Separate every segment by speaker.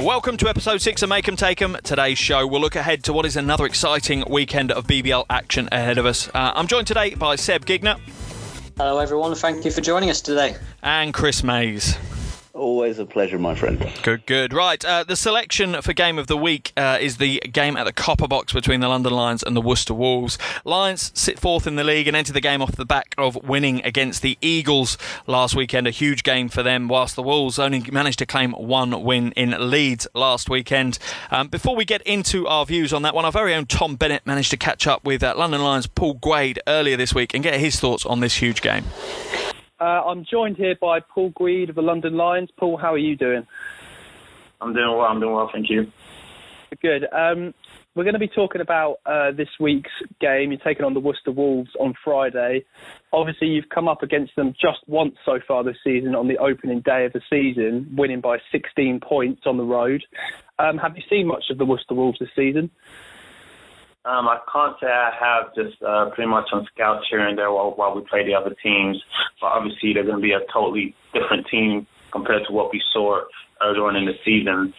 Speaker 1: Welcome to episode 6 of Make 'em Take 'em. Today's show will look ahead to what is another exciting weekend of BBL action ahead of us. I'm joined today by Seb Gigner.
Speaker 2: Hello everyone, thank you for joining us today.
Speaker 1: And Chris Mays.
Speaker 3: Always a pleasure, my friend.
Speaker 1: Good. Right, the selection for Game of the Week is the game at the Copper Box between the London Lions and the Worcester Wolves. Lions sit fourth in the league and enter the game off the back of winning against the Eagles last weekend. A huge game for them, whilst the Wolves only managed to claim one win in Leeds last weekend. Before we get into our views on that one, our very own Tom Bennett managed to catch up with London Lions Paul Gwade earlier this week and get his thoughts on this huge game.
Speaker 4: I'm joined here by Paul Gwade of the London Lions. Paul, how are you doing?
Speaker 5: I'm doing well, thank you.
Speaker 4: Good. We're going to be talking about this week's game. You're taking on the Worcester Wolves on Friday. Obviously, you've come up against them just once so far this season on the opening day of the season, winning by 16 points on the road. Have you seen much of the Worcester Wolves this season?
Speaker 5: I can't say I have, just pretty much on scouts here and there while we play the other teams. But obviously, they're going to be a totally different team compared to what we saw earlier on in the season.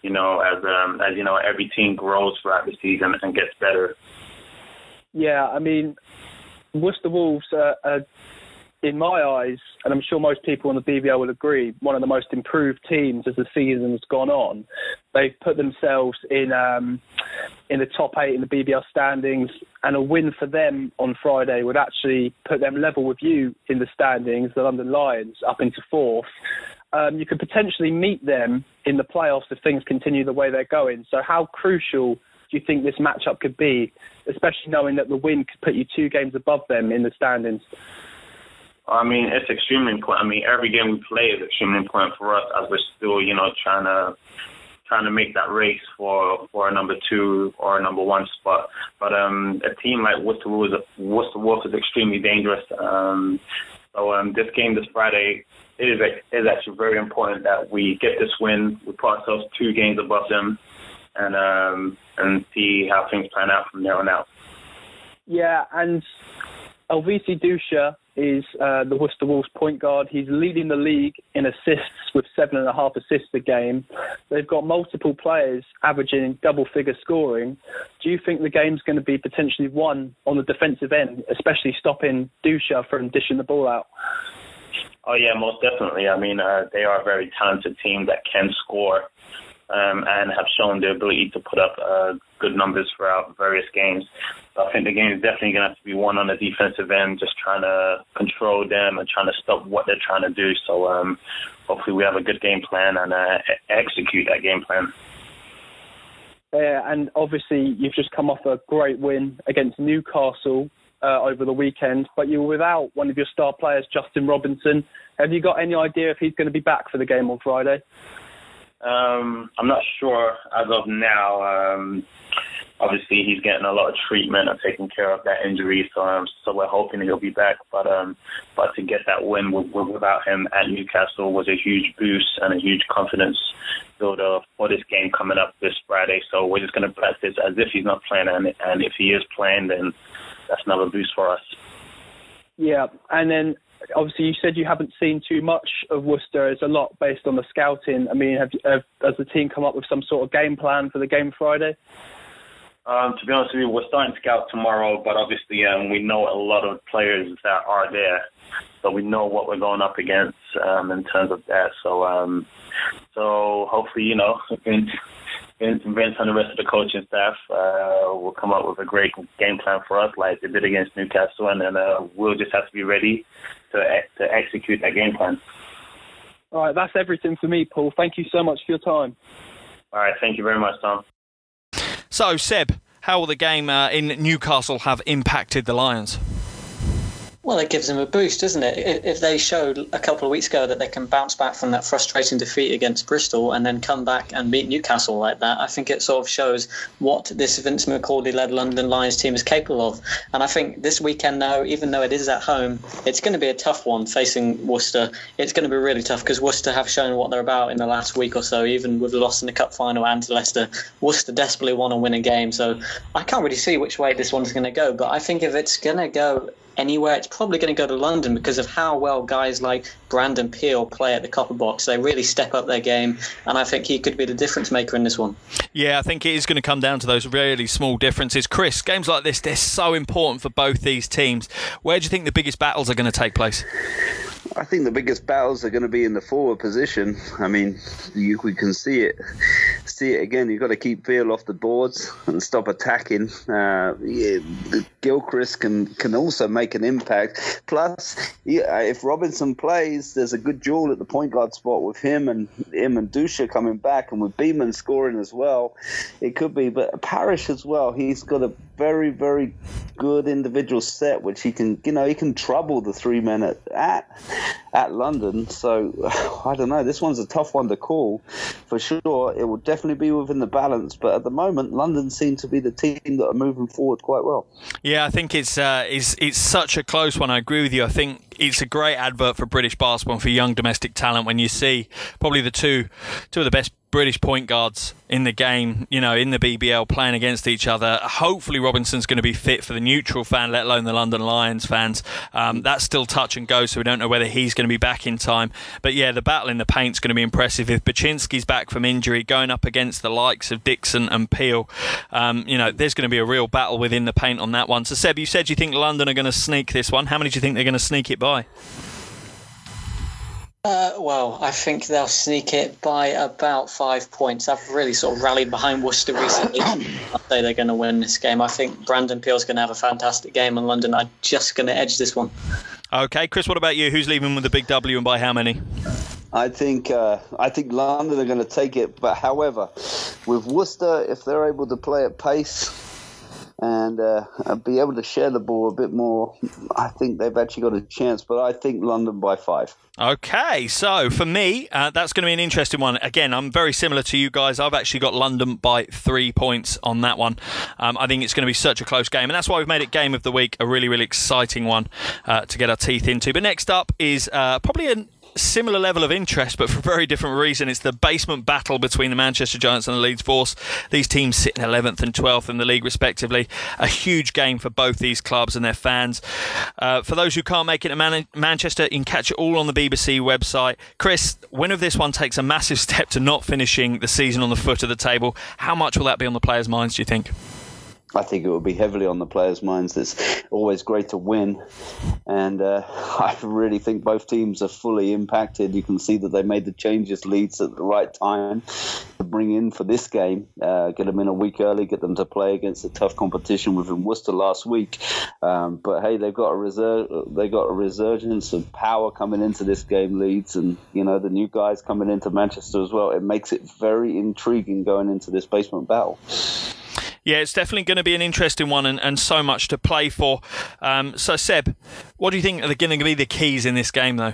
Speaker 5: You know, as you know, every team grows throughout the season and gets better.
Speaker 4: Yeah, I mean, Worcester Wolves are, in my eyes, and I'm sure most people on the BBL will agree, one of the most improved teams as the season has gone on. They've put themselves in the top 8 in the BBL standings, and a win for them on Friday would actually put them level with you in the standings, the London Lions, up into 4th. You could potentially meet them in the playoffs if things continue the way they're going. So how crucial do you think this matchup could be, especially knowing that the win could put you 2 games above them in the standings?
Speaker 5: I mean, it's extremely important. I mean, every game we play is extremely important for us as we're still, you know, trying to make that race for a number 2 or a number 1 spot. But a team like Worcester Wolves is extremely dangerous. So this game this Friday is actually very important that we get this win. We put ourselves 2 games above them, and see how things plan out from there on out.
Speaker 4: Yeah, and Elvisi Dusha is the Worcester Wolves point guard. He's leading the league in assists with 7.5 assists a game. They've got multiple players averaging double-figure scoring. Do you think the game's going to be potentially won on the defensive end, especially stopping Dusha from dishing the ball out?
Speaker 5: Oh, yeah, most definitely. I mean, they are a very talented team that can score and have shown the ability to put up good numbers throughout various games. So I think the game is definitely going to have to be won on the defensive end, just trying to control them and trying to stop what they're trying to do. So hopefully we have a good game plan and execute that game plan.
Speaker 4: Yeah, and obviously you've just come off a great win against Newcastle over the weekend, but you were without one of your star players, Justin Robinson. Have you got any idea if he's going to be back for the game on Friday?
Speaker 5: I'm not sure as of now. Obviously, he's getting a lot of treatment and taking care of that injury, so we're hoping he'll be back. But to get that win without him at Newcastle was a huge boost and a huge confidence builder for this game coming up this Friday. So we're just going to practice as if he's not playing, and if he is playing, then that's another boost for us.
Speaker 4: Yeah, and then obviously you said you haven't seen too much of Worcester. It's a lot based on the scouting. I mean, has the team come up with some sort of game plan for the game Friday?
Speaker 5: To be honest with you, we're starting to scout tomorrow, but obviously we know a lot of players that are there, so we know what we're going up against in terms of that. So hopefully, you know, Vince and the rest of the coaching staff will come up with a great game plan for us, like they did against Newcastle, and then we'll just have to be ready to execute that game plan.
Speaker 4: All right, that's everything for me, Paul. Thank you so much for your time.
Speaker 5: All right, thank you very much, Tom.
Speaker 1: So, Seb, how will the game in Newcastle have impacted the Lions?
Speaker 2: Well, it gives them a boost, doesn't it? If they showed a couple of weeks ago that they can bounce back from that frustrating defeat against Bristol and then come back and beat Newcastle like that, I think it sort of shows what this Vince McCauley-led London Lions team is capable of. And I think this weekend now, even though it is at home, it's going to be a tough one facing Worcester. It's going to be really tough because Worcester have shown what they're about in the last week or so, even with the loss in the cup final and to Leicester. Worcester desperately want to win a game, so I can't really see which way this one's going to go. But I think if it's going to go anywhere, it's probably going to go to London because of how well guys like Brandon Peel play at the Copper Box. They really step up their game, and I think he could be the difference maker in this one.
Speaker 1: Yeah, I think it is going to come down to those really small differences. Chris, games like this, they're so important for both these teams. Where do you think the biggest battles are going to take place?
Speaker 3: I think the biggest battles are going to be in the forward position. I mean, we can see it again. You've got to keep Peel off the boards and stop attacking. Gilchrist can also make an impact. Plus, if Robinson plays, there's a good duel at the point guard spot with him and Dusha coming back, and with Beeman scoring as well. It could be, but Parrish as well. He's got a very, very good individual set, which he can trouble the 3 men at London. So I don't know. This one's a tough one to call for sure. It will definitely be within the balance, but at the moment, London seem to be the team that are moving forward quite well.
Speaker 1: Yeah, I think it's such a close one. I agree with you. I think it's a great advert for British basketball and for young domestic talent when you see probably the two of the best British point guards in the game, in the BBL playing against each other. Hopefully Robinson's going to be fit for the neutral fan, let alone the London Lions fans. That's still touch and go, so we don't know whether he's going to be back in time. But yeah, the battle in the paint's going to be impressive. If Baczynski's back from injury, going up against the likes of Dixon and Peel, there's going to be a real battle within the paint on that one. So Seb, you said you think London are going to sneak this one. How many do you think they're going to sneak it by?
Speaker 2: Well, I think they'll sneak it by about 5 points. I've really sort of rallied behind Worcester recently. I'd say they're going to win this game. I think Brandon Peel's going to have a fantastic game, and London are just going to edge this one.
Speaker 1: Okay, Chris, what about you? Who's leaving with the big W and by how many?
Speaker 3: I think London are going to take it, but however, with Worcester, if they're able to play at pace and be able to share the ball a bit more, I think they've actually got a chance, but I think London by 5.
Speaker 1: Okay, so for me, that's going to be an interesting one. Again, I'm very similar to you guys. I've actually got London by 3 points on that one. I think it's going to be such a close game, and that's why we've made it Game of the Week, a really, really exciting one to get our teeth into. But next up is probably a similar level of interest, but for a very different reason. It's the basement battle between the Manchester Giants and the Leeds Force. These teams sit in 11th and 12th in the league respectively. A huge game for both these clubs and their fans. For those who can't make it to Manchester, you can catch it all on the BBC website. Chris, winner of this one takes a massive step to not finishing the season on the foot of the table. How much will that be on the players' minds, do you think?
Speaker 3: I think it will be heavily on the players' minds. It's always great to win, and I really think both teams are fully impacted. You can see that they made the changes, Leeds, at the right time to bring in for this game, get them in a week early, get them to play against a tough competition within Worcester last week. But hey, they've got a resurgence of power coming into this game, Leeds, and the new guys coming into Manchester as well. It makes it very intriguing going into this basement battle.
Speaker 1: Yeah, it's definitely going to be an interesting one and so much to play for. So, Seb, what do you think are going to be the keys in this game, though?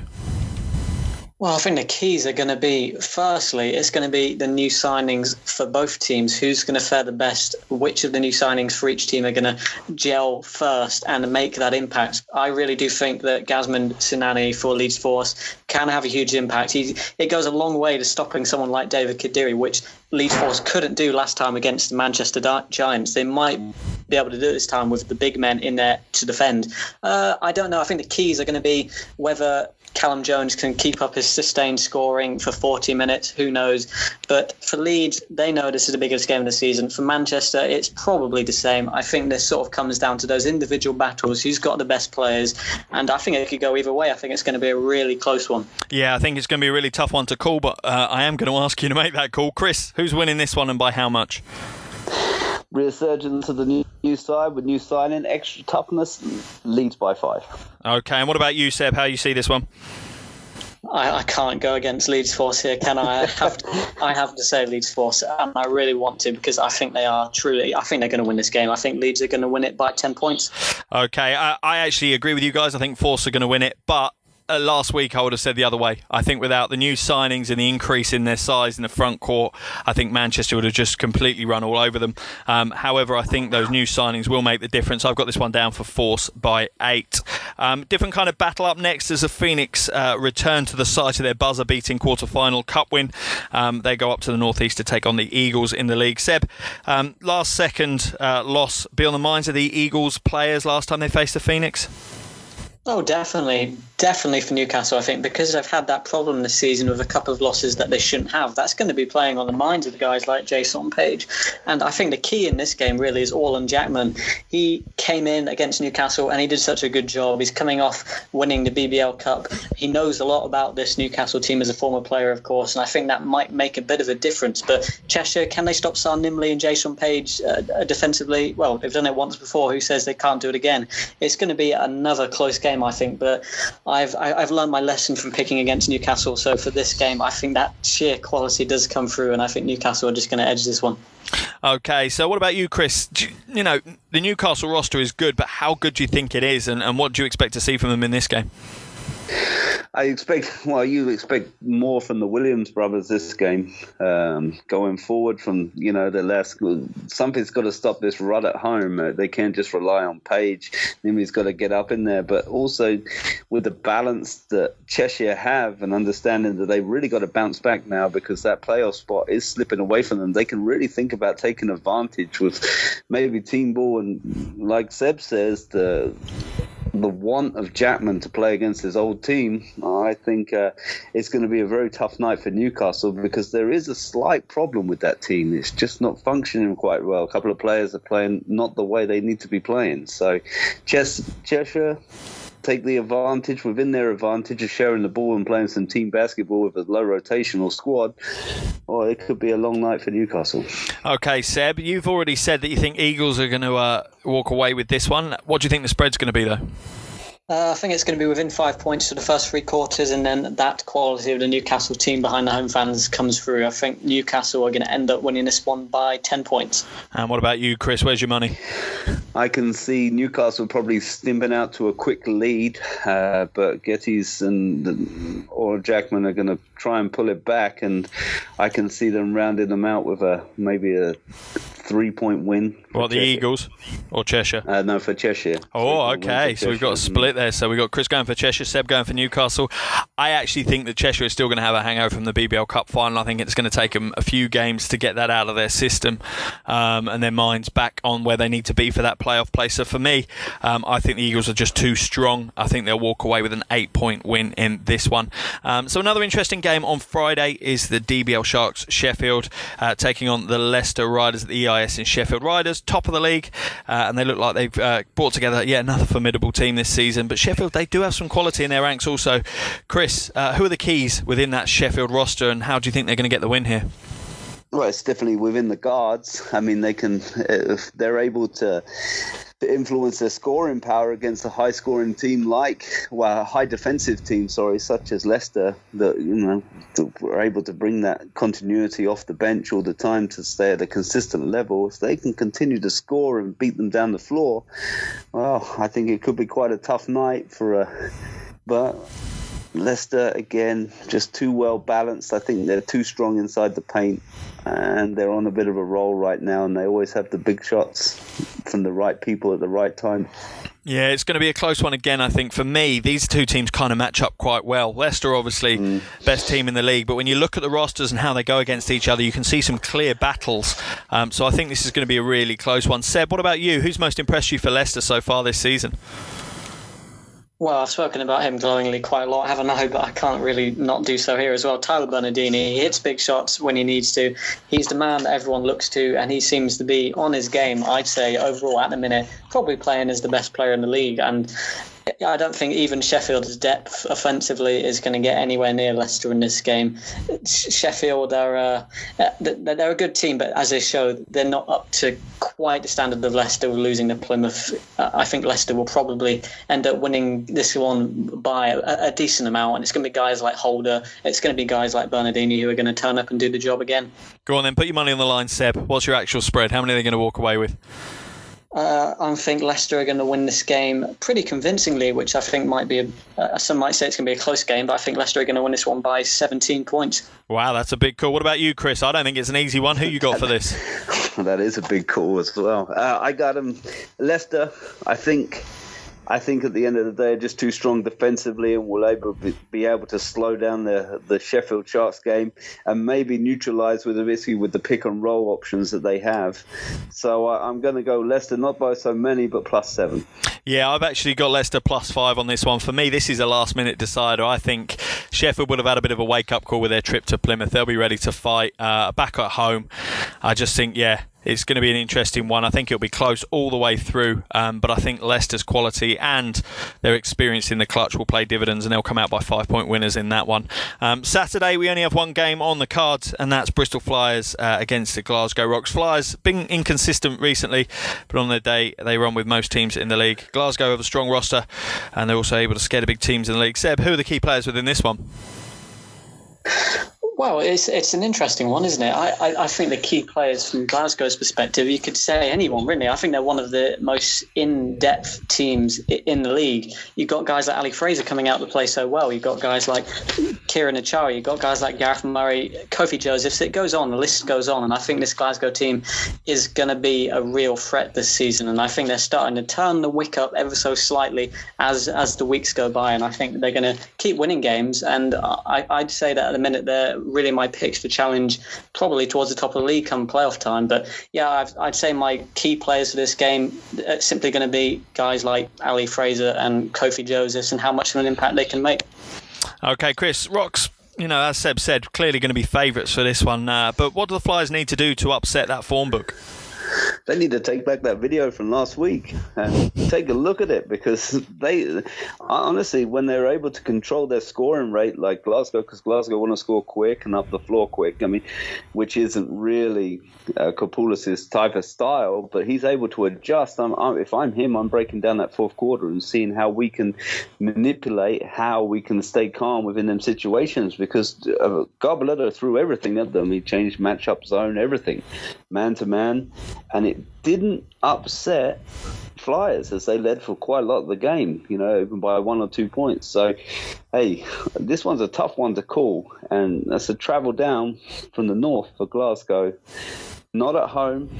Speaker 2: Well, I think the keys are going to be, firstly, it's going to be the new signings for both teams. Who's going to fare the best? Which of the new signings for each team are going to gel first and make that impact? I really do think that Gazman Sinani for Leeds Force can have a huge impact. It goes a long way to stopping someone like David Kadiri, which Leeds Force couldn't do last time against the Manchester Giants. They might be able to do it this time with the big men in there to defend. I don't know. I think the keys are going to be whether Callum Jones can keep up his sustained scoring for 40 minutes, who knows. But for Leeds, they know this is the biggest game of the season. For Manchester, it's probably the same. I think this sort of comes down to those individual battles, who's got the best players, and I think it could go either way. I think it's going to be a really close one.
Speaker 1: Yeah, I think it's going to be a really tough one to call, but I am going to ask you to make that call. Chris, who's winning this one and by how much?
Speaker 3: Resurgence of the new side with new signing, extra toughness, Leeds by 5.
Speaker 1: Okay, and what about you, Seb? How you see this one?
Speaker 2: I can't go against Leeds Force here, can I? I have to say Leeds Force, and I really want to because I think they're going to win this game. I think Leeds are going to win it by 10 points.
Speaker 1: Okay, I actually agree with you guys. I think Force are going to win it, but last week I would have said the other way. I think without the new signings and the increase in their size in the front court, I think Manchester would have just completely run all over them. However, I think those new signings will make the difference. I've got this one down for Force by 8. Different kind of battle up next as the Phoenix return to the site of their buzzer-beating quarter-final cup win. They go up to the northeast to take on the Eagles in the league. Seb, last second loss be on the minds of the Eagles players last time they faced the Phoenix?
Speaker 2: Oh, definitely for Newcastle. I think because they've had that problem this season with a couple of losses that they shouldn't have. That's going to be playing on the minds of the guys like Jason Page. And I think the key in this game really is Orlan Jackman. He came in against Newcastle and he did such a good job. He's coming off winning the BBL Cup. He knows a lot about this Newcastle team as a former player, of course, and I think that might make a bit of a difference. But Cheshire, can they stop Sarr Nimley and Jason Page defensively? Well, they've done it once before. Who says they can't do it again? It's going to be another close game, I think, but I've learned my lesson from picking against Newcastle. So for this game, I think that sheer quality does come through, and I think Newcastle are just going to edge this one.
Speaker 1: Okay, so what about you, Chris? You know, the Newcastle roster is good, but how good do you think it is, and what do you expect to see from them in this game?
Speaker 3: You expect more from the Williams brothers this game, going forward from, the last. Something's got to stop this rut at home. They can't just rely on Page. Nimby's got to get up in there, but also with the balance that Cheshire have and understanding that they've really got to bounce back now because that playoff spot is slipping away from them. They can really think about taking advantage with maybe team ball and, like Seb says, the want of Jackman to play against his old team. I think it's going to be a very tough night for Newcastle because there is a slight problem with that team. It's just not functioning quite well. A couple of players are playing not the way they need to be playing. So Cheshire take the advantage within their advantage of sharing the ball and playing some team basketball with a low rotational squad, or it could be a long night for Newcastle.
Speaker 1: Okay, Seb, you've already said that you think Eagles are going to walk away with this one. What do you think the spread's going to be, though?
Speaker 2: I think it's going to be within 5 points for the first three quarters, and then that quality of the Newcastle team behind the home fans comes through. I think Newcastle are going to end up winning this one by 10 points. And
Speaker 1: what about you, Chris? Where's your money?
Speaker 3: I can see Newcastle probably stimping out to a quick lead, but Gettys or Jackman are going to try and pull it back, and I can see them rounding them out with maybe a 3-point win.
Speaker 1: What, the Eagles or Cheshire?
Speaker 3: No, for Cheshire.
Speaker 1: Oh, okay. So we've got a split there. So we've got Chris going for Cheshire, Seb going for Newcastle. I actually think that Cheshire is still going to have a hangover from the BBL Cup final. I think it's going to take them a few games to get that out of their system and their minds back on where they need to be for that playoff place. So for me, I think the Eagles are just too strong. I think they'll walk away with an 8-point win in this one. So another interesting game on Friday is the DBL Sharks Sheffield taking on the Leicester Riders at the EIS in Sheffield. Riders, top of the league, and they look like they've brought together yet another formidable team this season. But Sheffield, they do have some quality in their ranks also. Chris, who are the keys within that Sheffield roster, and how do you think they're going to get the win here?
Speaker 3: Well, it's definitely within the guards. I mean, if they're able to influence their scoring power against a high-scoring team a high defensive team, such as Leicester, that are able to bring that continuity off the bench all the time to stay at a consistent level. If they can continue to score and beat them down the floor, well, I think it could be quite a tough night but Leicester, again, just too well balanced. I think they're too strong inside the paint, and they're on a bit of a roll right now, and they always have the big shots from the right people at the right time.
Speaker 1: Yeah, it's going to be a close one again, I think. For me, these two teams kind of match up quite well. Leicester, obviously, best team in the league, but when you look at the rosters and how they go against each other, you can see some clear battles. So I think this is going to be a really close one. Seb, what about you? Who's most impressed you for Leicester so far this season?
Speaker 2: Well, I've spoken about him glowingly quite a lot, haven't I? But I can't really not do so here as well. Tyler Bernardini, he hits big shots when he needs to. He's the man that everyone looks to, and he seems to be on his game, I'd say, overall at the minute, probably playing as the best player in the league. And I don't think even Sheffield's depth offensively is going to get anywhere near Leicester in this game. Sheffield they're a good team, but as they show, they're not up to quite the standard of Leicester losing to Plymouth. I think Leicester will probably end up winning this one by a decent amount, and it's going to be guys like Holder, it's going to be guys like Bernardini who are going to turn up and do the job again.
Speaker 1: Go on then, put your money on the line, Seb. What's your actual spread? How many are they going to walk away with?
Speaker 2: I think Leicester are going to win this game pretty convincingly, which I think might be some might say it's going to be a close game, but I think Leicester are going to win this one by 17 points.
Speaker 1: Wow, that's a big call. What about you, Chris? I don't think it's an easy one. Who you got for this?
Speaker 3: That is a big call as well. I got Leicester. I think I think at the end of the day, they're just too strong defensively and will be able to slow down the Sheffield Sharks game and maybe neutralise with the pick and roll options that they have. So I'm going to go Leicester, not by so many, but +7.
Speaker 1: Yeah, I've actually got Leicester +5 on this one. For me, this is a last-minute decider. I think Sheffield would have had a bit of a wake-up call with their trip to Plymouth. They'll be ready to fight back at home. I just think, it's going to be an interesting one. I think it'll be close all the way through, but I think Leicester's quality and their experience in the clutch will play dividends, and they'll come out by 5-point winners in that one. Saturday, we only have one game on the cards, and that's Bristol Flyers against the Glasgow Rocks. Flyers been inconsistent recently, but on their day, they run with most teams in the league. Glasgow have a strong roster, and they're also able to scare the big teams in the league. Seb, who are the key players within this one?
Speaker 2: Well, it's an interesting one, isn't it? I think the key players from Glasgow's perspective, you could say anyone, really. I think they're one of the most in-depth teams in the league. You've got guys like Ali Fraser coming out to play so well. You've got guys like Kieran Achari. You've got guys like Gareth Murray, Kofi Josephs. It goes on. The list goes on. And I think this Glasgow team is going to be a real threat this season. And I think they're starting to turn the wick up ever so slightly as the weeks go by. And I think they're going to keep winning games. And I'd say that at the minute they're really my picks to challenge probably towards the top of the league come playoff time. But yeah, I'd say my key players for this game are simply going to be guys like Ali Fraser and Kofi Josephs and how much of an impact they can make.
Speaker 1: Okay, Chris, Rocks, as Seb said, clearly going to be favourites for this one. But what do the Flyers need to do to upset that form book?
Speaker 3: They need to take back that video from last week and take a look at it, because they honestly, when they're able to control their scoring rate like Glasgow, because Glasgow want to score quick and up the floor quick, which isn't really Kopoulas' type of style, but he's able to adjust. If I'm him, I'm breaking down that fourth quarter and seeing how we can manipulate, how we can stay calm within them situations, because Garbaletto threw everything at them. He changed matchup zone, everything, man to man, and it didn't upset Flyers as they led for quite a lot of the game, even by 1 or 2 points. So, hey, this one's a tough one to call, and that's a travel down from the north for Glasgow. Not at home.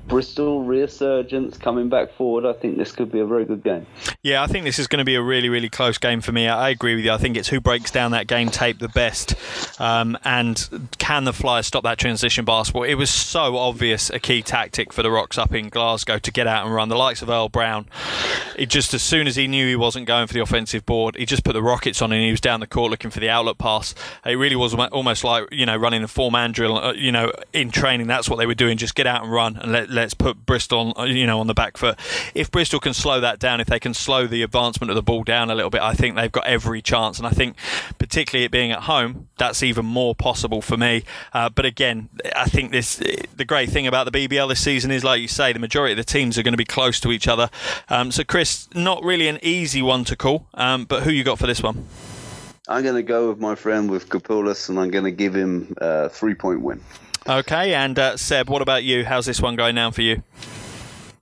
Speaker 3: Bristol resurgence coming back forward. I think this could be a very good game.
Speaker 1: Yeah, I think this is going to be a really, really close game for me. I agree with you. I think it's who breaks down that game tape the best, and can the Flyers stop that transition basketball. It was so obvious a key tactic for the Rocks up in Glasgow to get out and run. The likes of Earl Brown, it just, as soon as he knew he wasn't going for the offensive board, he just put the Rockets on and he was down the court looking for the outlet pass. It really was almost like, running a 4-man drill, in training. That's what they were doing. Just get out and run, and let's put Bristol on the back foot. If Bristol can slow that down, if they can slow the advancement of the ball down a little bit, I think they've got every chance. And I think, particularly it being at home, that's even more possible for me. But again, I think the great thing about the BBL this season is, like you say, the majority of the teams are going to be close to each other. So Chris, not really an easy one to call, but who you got for this one?
Speaker 3: I'm going to go with my friend with Kopoulas, and I'm going to give him a 3-point win. Okay,
Speaker 1: and Seb, what about you? How's this one going down for you?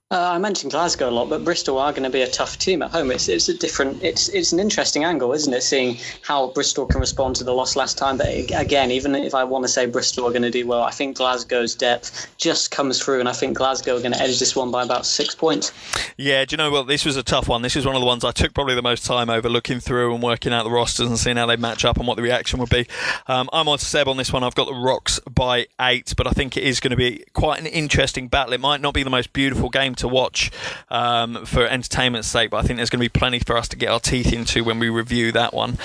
Speaker 2: I mentioned Glasgow a lot, but Bristol are going to be a tough team at home. It's an interesting angle, isn't it? Seeing how Bristol can respond to the loss last time. But again, even if I want to say Bristol are going to do well, I think Glasgow's depth just comes through, and I think Glasgow are going to edge this one by about 6 points.
Speaker 1: Yeah, do you know what? This was a tough one. This is one of the ones I took probably the most time over, looking through and working out the rosters and seeing how they match up and what the reaction would be. I'm on Seb on this one. I've got the Rocks by 8, but I think it is going to be quite an interesting battle. It might not be the most beautiful game to watch, for entertainment's sake, but I think there's going to be plenty for us to get our teeth into when we review that one.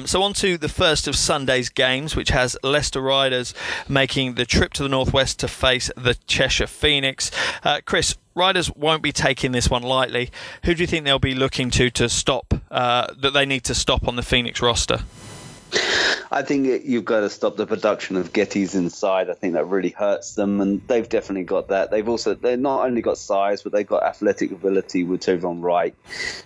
Speaker 1: So on to the first of Sunday's games, which has Leicester Riders making the trip to the northwest to face the Cheshire Phoenix. Chris, Riders won't be taking this one lightly. Who do you think they'll be looking to stop, that they need to stop on the Phoenix roster?
Speaker 3: I think you've got to stop the production of Gettys inside. I think that really hurts them, and they've definitely got that. They've not only got size, but they've got athletic ability with Tyrone Wright.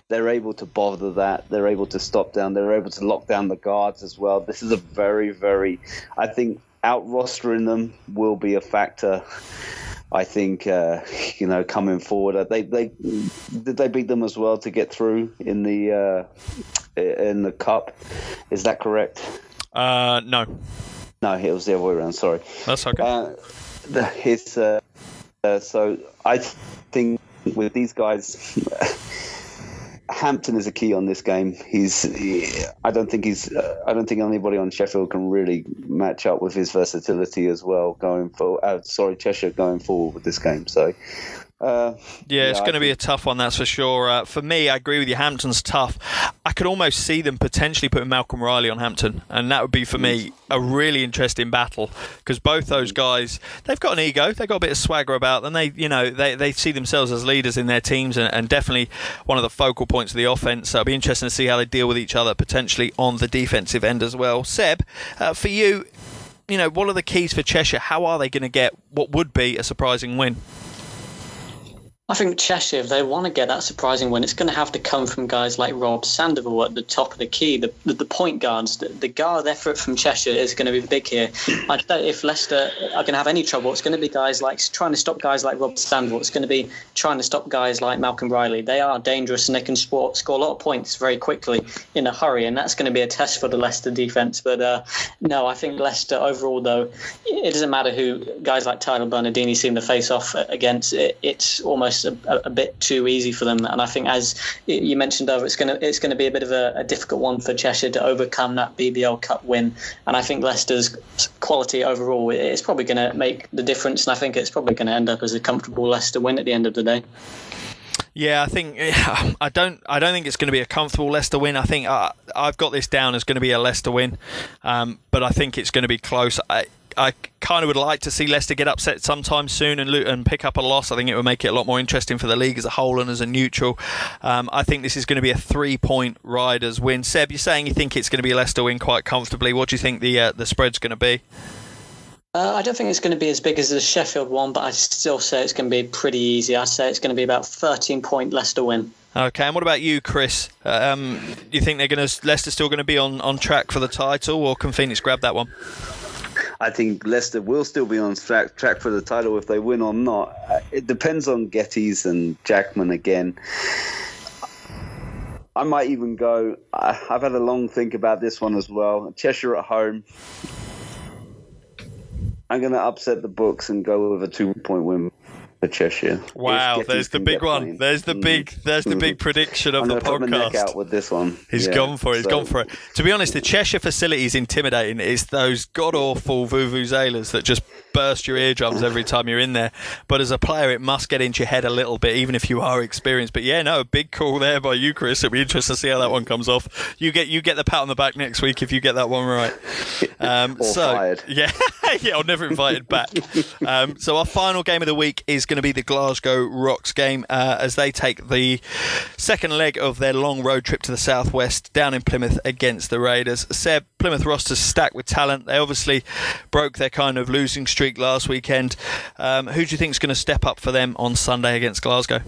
Speaker 3: They're able to bother that. They're able to stop down. They're able to lock down the guards as well. This is a very, very, I think, out-rostering them will be a factor. I think, coming forward, did they beat them as well to get through in the cup? Is that correct?
Speaker 1: No.
Speaker 3: No, it was the other way around. Sorry.
Speaker 1: That's okay.
Speaker 3: So I think with these guys, Hampton is a key on this game. I don't think anybody on Sheffield can really match up with his versatility as well Cheshire going forward with this game. So.
Speaker 1: It's going to be a tough one, that's for sure. For me, I agree with you. Hampton's tough. I could almost see them potentially putting Malcolm Riley on Hampton, and that would be for me a really interesting battle, because both those guys, they've got an ego, they've got a bit of swagger about them. They see themselves as leaders in their teams, and definitely one of the focal points of the offense. So it'll be interesting to see how they deal with each other potentially on the defensive end as well. Seb, for you, what are the keys for Cheshire? How are they going to get what would be a surprising win?
Speaker 2: I think Cheshire, if they want to get that surprising win, it's going to have to come from guys like Rob Sandoval at the top of the key, the point guards. The guard effort from Cheshire is going to be big here. I don't know if Leicester are going to have any trouble. It's going to be guys like trying to stop guys like Rob Sandoval. It's going to be trying to stop guys like Malcolm Riley. They are dangerous and they can score a lot of points very quickly in a hurry, and that's going to be a test for the Leicester defence. But no, I think Leicester overall, though, it doesn't matter who guys like Tyler Bernardini seem to face off against. It's almost a bit too easy for them, and I think, as you mentioned, it's going to be a bit of a difficult one for Cheshire to overcome that BBL Cup win. And I think Leicester's quality overall is probably going to make the difference, and I think it's probably going to end up as a comfortable Leicester win at the end of the day.
Speaker 1: Yeah, I think I don't think it's going to be a comfortable Leicester win. I think I've got this down as going to be a Leicester win, but I think it's going to be close. I kind of would like to see Leicester get upset sometime soon and pick up a loss. I think it would make it a lot more interesting for the league as a whole and as a neutral. I think this is going to be a 3-point Riders win. Seb, you're saying you think it's going to be a Leicester win quite comfortably. What do you think the spread's going to be?
Speaker 2: I don't think it's going to be as big as the Sheffield one, but I still say it's going to be pretty easy. I'd say it's going to be about 13-point Leicester win.
Speaker 1: Okay, and what about you, Chris? Do you think Leicester still going to be on track for the title, or can Phoenix grab that one?
Speaker 3: I think Leicester will still be on track for the title if they win or not. It depends on Gettys and Jackman again. I might even go, I've had a long think about this one as well. Cheshire at home. I'm going to upset the books and go with a 2-point win for Cheshire.
Speaker 1: Wow, there's the big one. There's the big prediction of the podcast.
Speaker 3: I'm going to put my neck out with this one.
Speaker 1: He's gone for it. To be honest, the Cheshire facility is intimidating. It's those god-awful vuvuzelas that just burst your eardrums every time you're in there. But as a player, it must get into your head a little bit, even if you are experienced. But yeah, no, a big call there by you, Chris. It'll be interesting to see how that one comes off. You get the pat on the back next week if you get that one right.
Speaker 3: Fired.
Speaker 1: Yeah, yeah, I'll never invited back. So our final game of the week is going to be the Glasgow Rocks game as they take the second leg of their long road trip to the southwest down in Plymouth against the Raiders. Seb, Plymouth roster's stacked with talent. They obviously broke their kind of losing streak last weekend. Who do you think is going to step up for them on Sunday against Glasgow?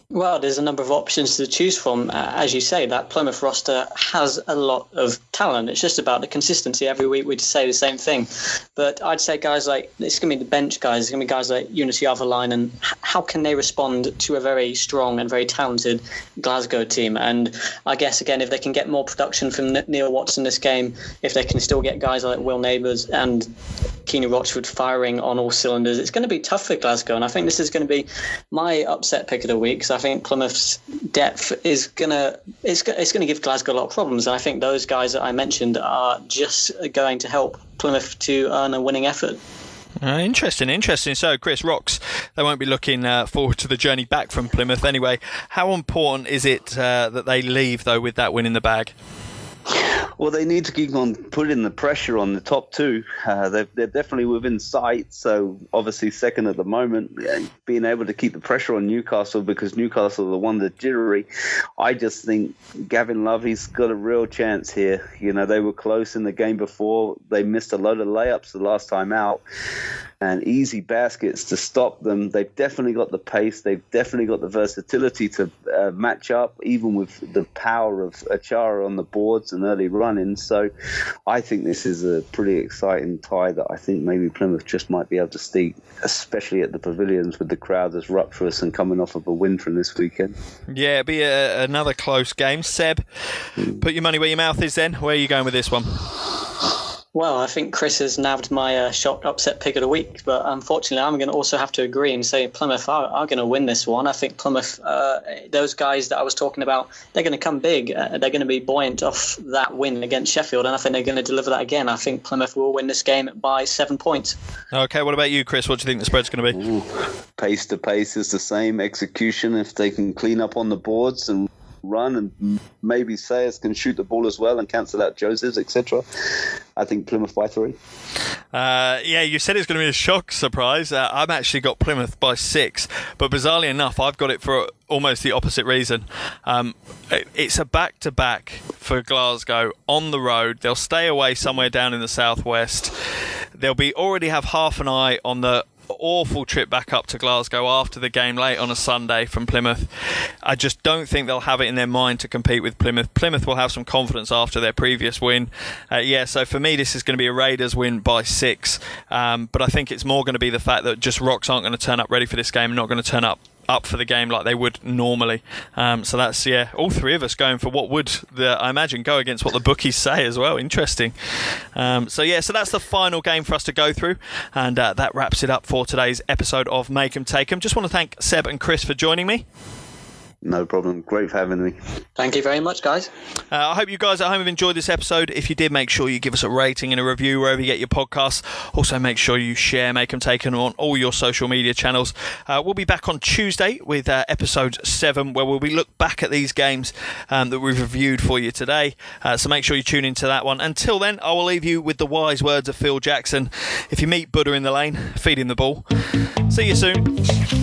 Speaker 2: Well, there's a number of options to choose from. As you say, that Plymouth roster has a lot of talent. It's just about the consistency. Every week we'd say the same thing. But I'd say guys like, it's going to be the bench guys, it's going to be guys like Unity Otherline, and how can they respond to a very strong and very talented Glasgow team? And I guess, again, if they can get more production from Neil Watson this game, if they can still get guys like Will Neighbours and Keane Rochford firing on all cylinders, it's going to be tough for Glasgow. And I think this is going to be my upset pick of the week, because I think Plymouth's depth is going to give Glasgow a lot of problems. And I think those guys that I mentioned are just going to help Plymouth to earn a winning effort.
Speaker 1: Interesting. So, Chris, Rocks, they won't be looking forward to the journey back from Plymouth anyway. How important is it that they leave, though, with that win in the bag?
Speaker 3: Well, they need to keep on putting the pressure on the top two. They're definitely within sight, so obviously second at the moment. Being able to keep the pressure on Newcastle, because Newcastle are the one that's jittery. I just think Gavin Lovey's got a real chance here. You know, they were close in the game before. They missed a load of layups the last time out, and easy baskets to stop them. They've definitely got the pace. They've definitely got the versatility to match up, even with the power of Achara on the boards and early running. So I think this is a pretty exciting tie that I think maybe Plymouth just might be able to steal, especially at the pavilions with the crowd as rupturous and coming off of a win from this weekend.
Speaker 1: Yeah, it'll be another close game. Seb, put your money where your mouth is then. Where are you going with this one?
Speaker 2: Well, I think Chris has nabbed my shock upset pick of the week, but unfortunately I'm going to also have to agree and say Plymouth are going to win this one. I think Plymouth, those guys that I was talking about, they're going to come big. They're going to be buoyant off that win against Sheffield, and I think they're going to deliver that again. I think Plymouth will win this game by 7 points.
Speaker 1: Okay, what about you, Chris? What do you think the spread's going to be?
Speaker 3: Ooh, pace to pace is the same. Execution, if they can clean up on the boards and run, and maybe Sayers can shoot the ball as well and cancel out Josephs, etc. I think Plymouth by 3.
Speaker 1: Yeah, you said it's going to be a shock surprise. I've actually got Plymouth by 6, but bizarrely enough, I've got it for almost the opposite reason. It's a back-to-back for Glasgow on the road. They'll stay away somewhere down in the southwest. They'll already have half an eye on the awful trip back up to Glasgow after the game late on a Sunday from Plymouth. I just don't think they'll have it in their mind to compete with Plymouth. Plymouth will have some confidence after their previous win. So for me, this is going to be a Raiders win by 6. But I think it's more going to be the fact that just Rocks aren't going to turn up ready for this game, not going to turn up for the game like they would normally. So that's, all three of us going for what would, I imagine, go against what the bookies say as well. Interesting. So that's the final game for us to go through, and that wraps it up for today's episode of Make 'em Take 'em. Just want to thank Seb and Chris for joining me.
Speaker 3: No problem. Great for having me.
Speaker 2: Thank you very much, guys.
Speaker 1: I hope you guys at home have enjoyed this episode. If you did, make sure you give us a rating and a review wherever you get your podcasts. Also, make sure you share Make 'em Take 'em on all your social media channels. We'll be back on Tuesday with episode 7, where we'll look back at these games that we've reviewed for you today. So make sure you tune into that one. Until then, I will leave you with the wise words of Phil Jackson. If you meet Buddha in the lane, feed him the ball. See you soon.